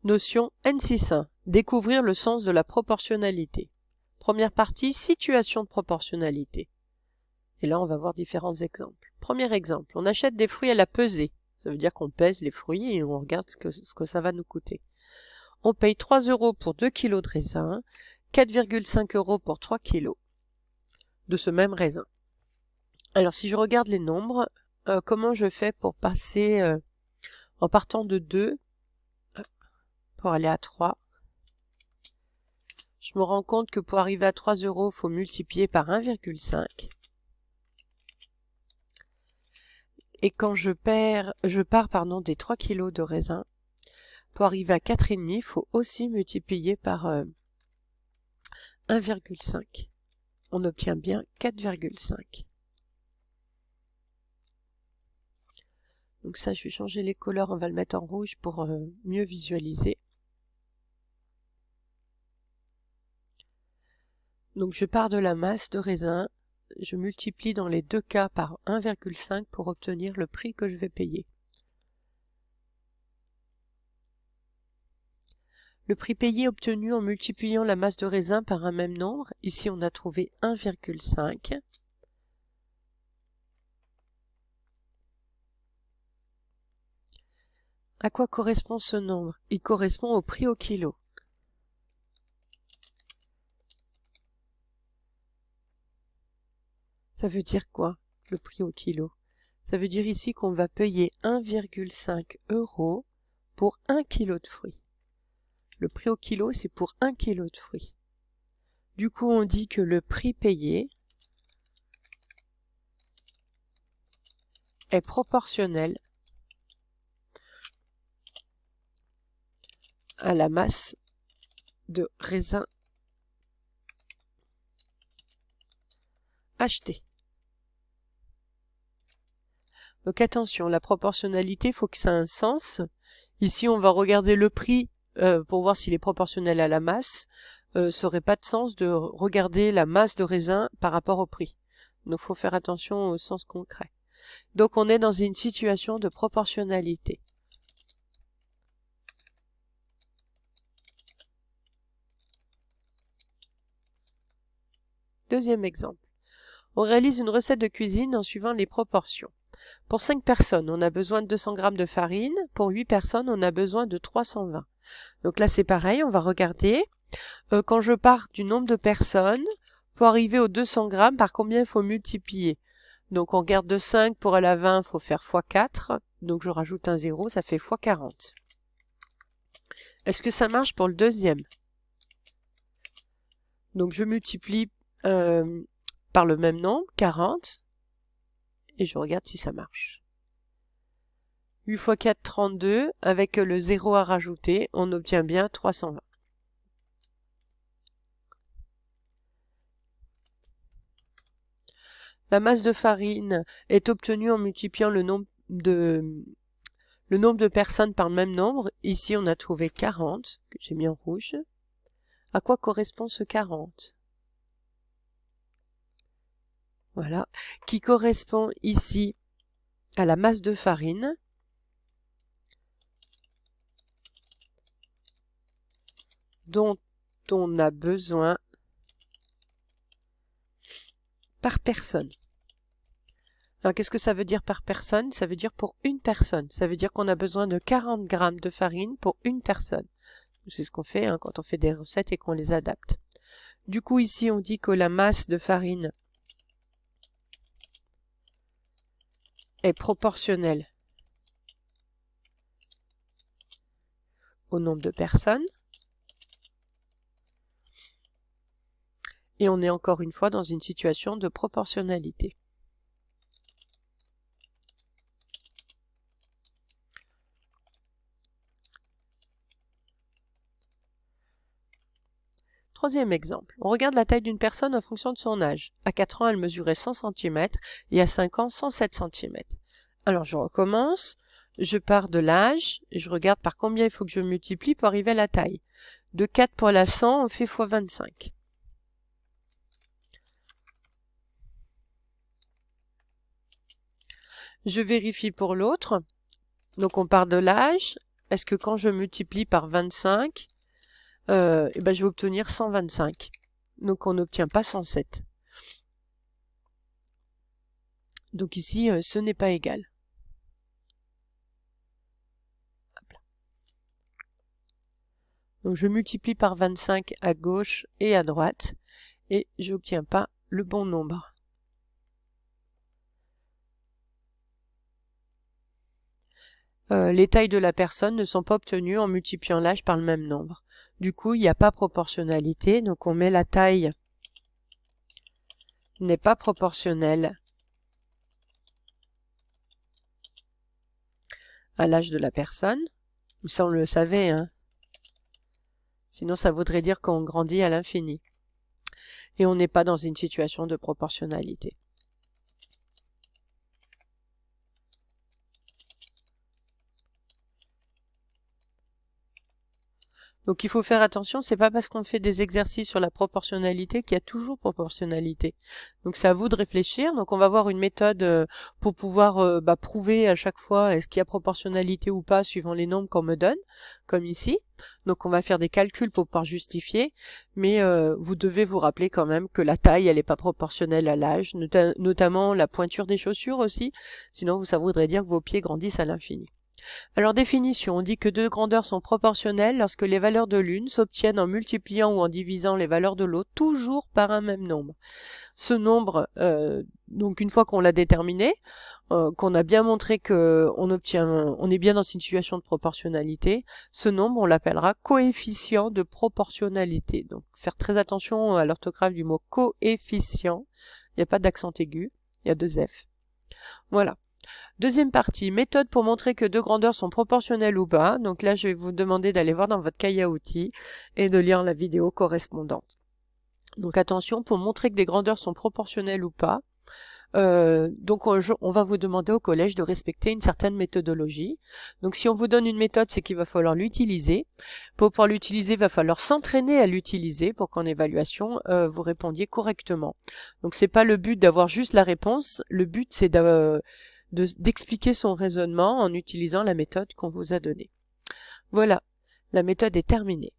Notion N6.1. Découvrir le sens de la proportionnalité. Première partie, situation de proportionnalité. Et là, on va voir différents exemples. Premier exemple, on achète des fruits à la pesée. Ça veut dire qu'on pèse les fruits et on regarde ce que ça va nous coûter. On paye 3 € pour 2 kg de raisin, 4,5 € pour 3 kg de ce même raisin. Alors, si je regarde les nombres, comment je fais pour passer en partant de 2 pour aller à 3? Je me rends compte que pour arriver à 3 €, il faut multiplier par 1,5. Et quand je pars des 3 kg de raisin, pour arriver à 4,5, il faut aussi multiplier par 1,5. On obtient bien 4,5. Donc ça, je vais changer les couleurs, on va le mettre en rouge pour mieux visualiser. Donc je pars de la masse de raisin, je multiplie dans les deux cas par 1,5 pour obtenir le prix que je vais payer. Le prix payé obtenu en multipliant la masse de raisin par un même nombre, ici on a trouvé 1,5. À quoi correspond ce nombre? Il correspond au prix au kilo. Ça veut dire quoi, le prix au kilo? Ça veut dire ici qu'on va payer 1,5 € pour 1 kg de fruits. Le prix au kilo, c'est pour 1 kg de fruits. Du coup, on dit que le prix payé est proportionnel à la masse de raisin acheté. Donc attention, la proportionnalité, il faut que ça ait un sens. Ici, on va regarder le prix pour voir s'il est proportionnel à la masse. Ça n'aurait pas de sens de regarder la masse de raisin par rapport au prix. Donc il faut faire attention au sens concret. Donc on est dans une situation de proportionnalité. Deuxième exemple. On réalise une recette de cuisine en suivant les proportions. Pour 5 personnes, on a besoin de 200 g de farine. Pour 8 personnes, on a besoin de 320. Donc là, c'est pareil, on va regarder. Quand je pars du nombre de personnes, pour arriver aux 200 g, par combien il faut multiplier? Donc on regarde de 5 pour aller à 20, il faut faire x 4. Donc je rajoute un 0, ça fait x 40. Est-ce que ça marche pour le deuxième? Donc je multiplie par le même nombre, 40, et je regarde si ça marche. 8 x 4, 32, avec le 0 à rajouter, on obtient bien 320. La masse de farine est obtenue en multipliant le nombre de personnes par le même nombre. Ici, on a trouvé 40, que j'ai mis en rouge. À quoi correspond ce 40? Voilà, qui correspond ici à la masse de farine dont on a besoin par personne. Alors, qu'est-ce que ça veut dire par personne? Ça veut dire pour une personne. Ça veut dire qu'on a besoin de 40 g de farine pour une personne. C'est ce qu'on fait quand on fait des recettes et qu'on les adapte. Du coup, ici, on dit que la masse de farine est proportionnelle au nombre de personnes. Et on est encore une fois dans une situation de proportionnalité. Troisième exemple. On regarde la taille d'une personne en fonction de son âge. À 4 ans, elle mesurait 100 cm et à 5 ans, 107 cm. Alors, je recommence. Je pars de l'âge et je regarde par combien il faut que je multiplie pour arriver à la taille. De 4 pour la 100, on fait x 25. Je vérifie pour l'autre. Donc, on part de l'âge. est-ce que quand je multiplie par 25, je vais obtenir 125. Donc on n'obtient pas 107. Donc ici, ce n'est pas égal. Donc je multiplie par 25 à gauche et à droite et je n'obtiens pas le bon nombre. Les tailles de la personne ne sont pas obtenues en multipliant l'âge par le même nombre. Du coup, il n'y a pas proportionnalité, donc on met la taille n'est pas proportionnelle à l'âge de la personne. Ça, on le savait, hein. Sinon, ça voudrait dire qu'on grandit à l'infini. Et on n'est pas dans une situation de proportionnalité. Donc il faut faire attention, c'est pas parce qu'on fait des exercices sur la proportionnalité qu'il y a toujours proportionnalité. Donc c'est à vous de réfléchir. Donc on va voir une méthode pour pouvoir prouver à chaque fois est-ce qu'il y a proportionnalité ou pas suivant les nombres qu'on me donne, comme ici. Donc on va faire des calculs pour pouvoir justifier, mais vous devez vous rappeler quand même que la taille elle n'est pas proportionnelle à l'âge, notamment la pointure des chaussures aussi, sinon ça voudrait dire que vos pieds grandissent à l'infini. Alors définition, on dit que deux grandeurs sont proportionnelles lorsque les valeurs de l'une s'obtiennent en multipliant ou en divisant les valeurs de l'autre, toujours par un même nombre. Ce nombre, donc une fois qu'on l'a déterminé, qu'on a bien montré qu'on est bien dans une situation de proportionnalité, ce nombre on l'appellera coefficient de proportionnalité. Donc faire très attention à l'orthographe du mot coefficient, il n'y a pas d'accent aigu, il y a deux F. Voilà. Deuxième partie, méthode pour montrer que deux grandeurs sont proportionnelles ou pas. Donc là, je vais vous demander d'aller voir dans votre cahier à outils et de lire la vidéo correspondante. Donc attention, pour montrer que des grandeurs sont proportionnelles ou pas, on va vous demander au collège de respecter une certaine méthodologie. Donc si on vous donne une méthode, c'est qu'il va falloir l'utiliser. Pour pouvoir l'utiliser, il va falloir s'entraîner à l'utiliser pour qu'en évaluation, vous répondiez correctement. Donc c'est pas le but d'avoir juste la réponse, le but c'est d'expliquer son raisonnement en utilisant la méthode qu'on vous a donnée. Voilà, la méthode est terminée.